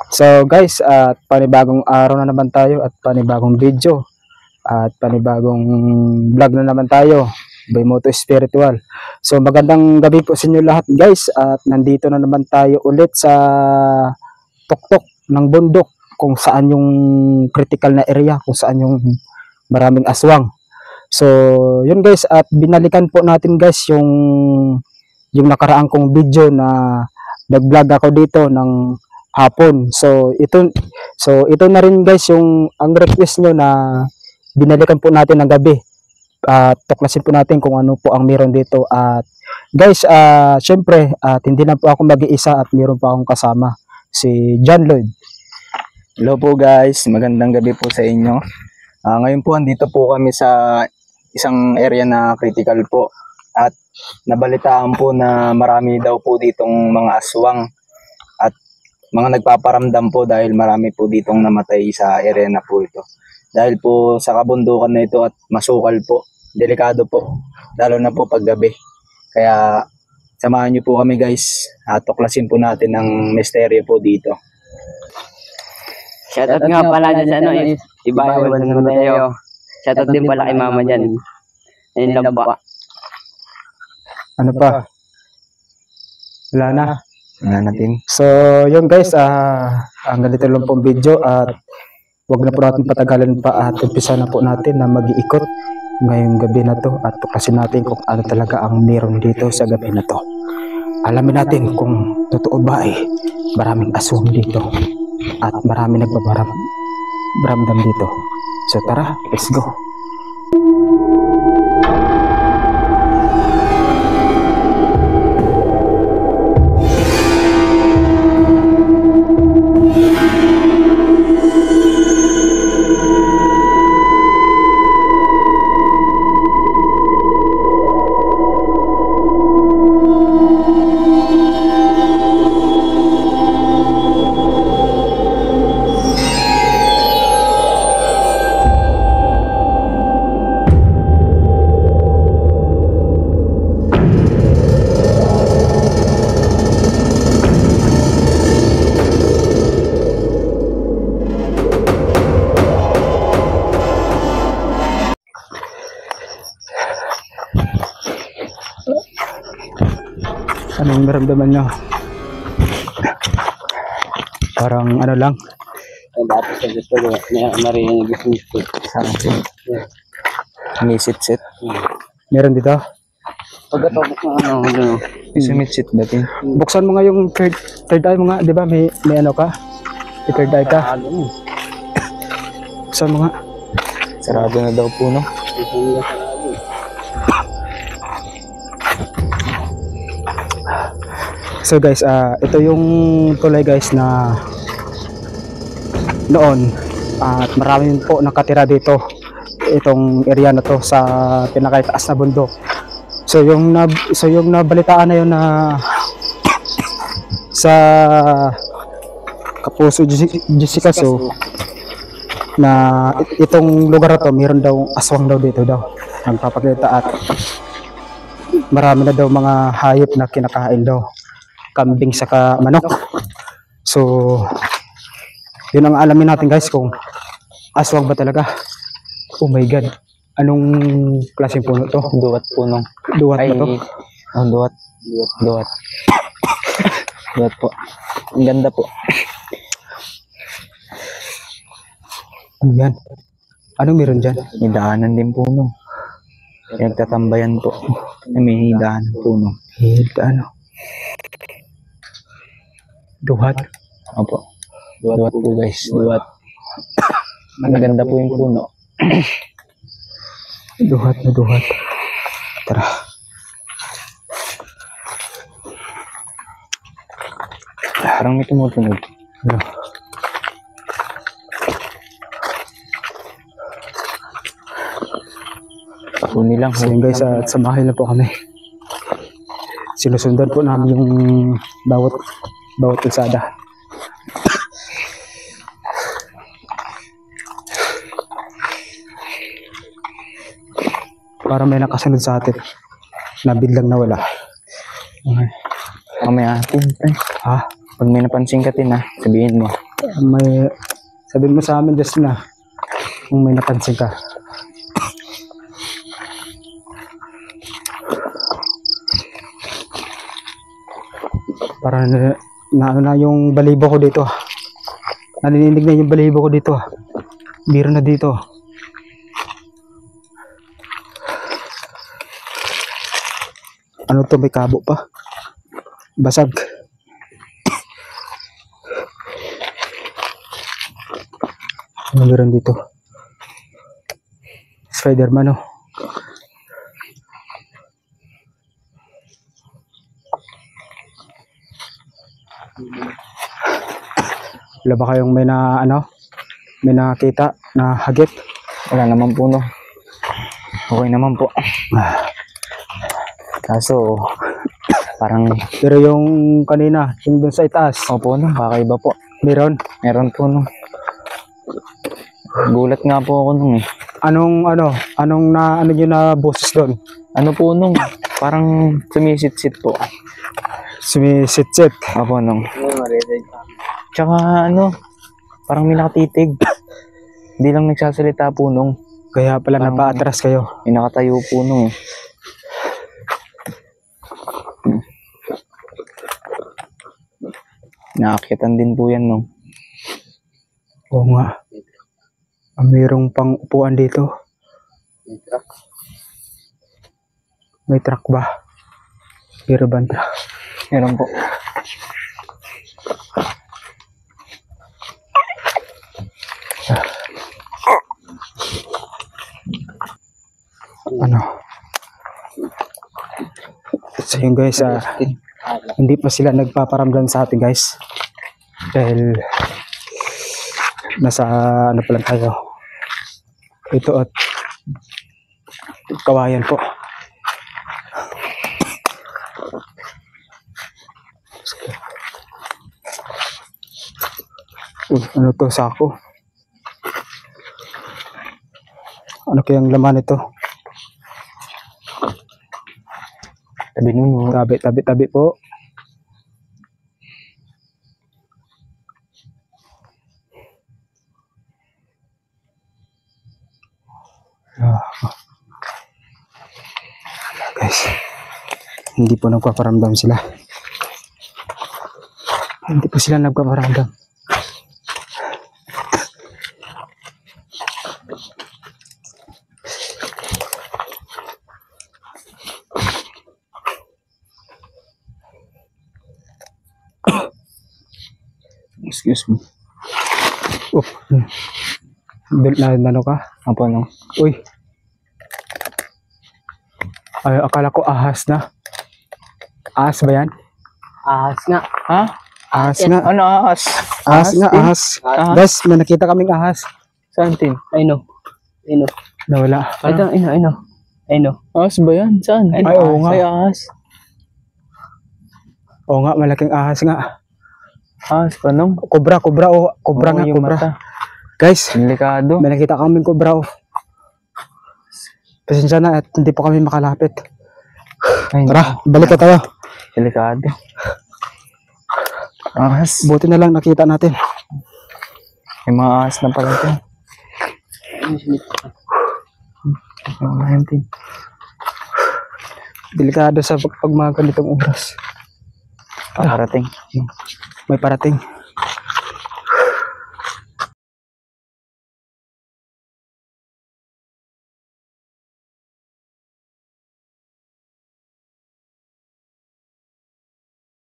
So guys, at panibagong araw na naman tayo at panibagong video at panibagong vlog na naman tayo, Baymoto Spiritual. So magandang gabi po sa inyo lahat guys, at nandito na naman tayo ulit sa tuktok ng bundok, kung saan yung critical na area, kung saan yung maraming aswang. So yun guys, at binalikan po natin guys yung nakaraang kong video na nag-vlog ako dito ng hapon. So ito na rin guys yung ang request nyo na binalikan po natin ng gabi. Tuklasin po natin kung ano po ang meron dito. At guys, syempre hindi lang po ako mag-iisa at meron pa akong kasama, si John Lloyd. Hello po guys, magandang gabi po sa inyo. Ngayon po andito po kami sa isang area na critical po, at nabalitaan po na marami daw po ditong mga aswang at mga nagpaparamdam po dahil marami po ditong namatay sa area na po ito. Dahil po sa kabundukan na ito at masukal po, delikado po, lalo na po paggabi. Kaya samahan niyo po kami guys, tuklasin po natin ang misteryo po dito. Shoutout nga pala dyan sa Ibayawan ng Mateo. Shoutout din pala kay mama dyan. Ayun lang pa. Ano pa? Wala na. Wala natin. So yun guys, ang ganito lang pong video, at wag na po natin patagalan pa at umpisa na po natin na mag-iikot ngayong gabi na to, at tuklasin natin kung ano talaga ang meron dito sa gabi na to. Alamin natin kung totoo ba ay maraming aswang dito at marami nagbabaramdam dito. So tara, let's go. Anong naramdaman nyo? Parang ano lang? Dapat sa gusto ko, marinig gusto nito. Misit-sit. Meron dito? Pag ito, Misit dati. Buksan mo nga yung third eye mo nga, di ba? May ano ka? May third eye ka? Buksan mo nga. Sarado na daw po, no? So guys, ito yung tulay guys na noon, at maraming po nakatira dito, itong area na to sa pinakataas na bundok. So yung nabalitaan na yun na sa Kapuso Jessica, so na itong lugar na to mayroon daw aswang daw dito daw nagpapakita, at marami na daw mga hayop na kinakain daw, kambing saka manok. So yun ang alamin natin guys, kung aswang ba talaga. Oh my god, anong klaseng puno to? Duwat puno. Duwat na to? Duwat. Duwat po. Ang ganda po. Ano yan? Anong meron dyan? May daanan din puno. Nagtatambayan po. May daanan puno. Ano? Duhat? Opo. Duwat po guys. Duwat. Maganda po yung puno. Duhat na duhat. Tara. Parang may tumutunog. Ano? Huni lang. So yun guys, at samahin na po kami. Sinusundan po namin yung bawat kalsada. Para may nakasunod sa atin na biglang nawala. Okay. Mamaya atin. Ha? Pag may napansin ka tin sabihin mo. May, sabihin mo sa amin, Justin na, kung may napansin ka. Parang ano na yung balibo ko dito. Naninig na yung balibo ko dito. Biro na dito. Ano to, may kabo pa. Basag. Ano meron dito? Spider-Man, oh. Wala ba kayong may na ano? May nakita na hagit? Wala naman po, no. Okay naman po. Kaso, parang, Pero yung kanina, yung dun sa itaas, opo, no, kakaiba po. meron. Meron po, no. Gulat nga po ako nung eh. Anong na ano yun na boses doon? Ano po nung, parang sumisit-sit po. Sumisit-sit. Opo, nung. Tsaka ano, parang may nakatitig. Hindi lang nagsasalita po nung. Kaya pala Parang- napaatras kayo. May nakatayo po nung eh. Naakyatan din po yan nung. Oo nga. Mayroong pang upuan dito. May truck ba? Pero ba ang truck? Meron po. Ano? So yun guys, hindi pa sila nagpaparamdam sa atin guys. Dahil nasa ano pa lang tayo. Ito at kawayan po. Ano to, sako? Ano kayang laman ito? Tabi nun. Tabi po. Guys, hindi po nagpaparamdam sila. Hindi po sila nagpaparamdam. Excuse me. Oh, ano ka? Apo nung. Uy. Ay, akala ko ahas na. Ahas ba yan? Ahas nga. Ha? Ahas nga. Ano ahas? Ahas nga, din? ahas. Ahas? Guys, may nakita kaming ahas. Saan tin? Ay no. Ay no. Nawala. Ito, ay no. Ay no. Ahas ba yan? Saan? Ay, oo nga. Ay, ahas. Oo nga, malaking ahas nga. Ahas pa nung. Kobra oh. Kobra Oo, nga, yung kobra. mata. Guys, Delikado. may nakita kaming kobra oh. Pasensya na at hindi po kami makalapit. Ay, Tara, balik ka tayo. delikado. Ahas. Buti na lang nakita natin. May mga ahas na pala ito. Delikado sa pag mga ganitong oras. Pakarating. May parating.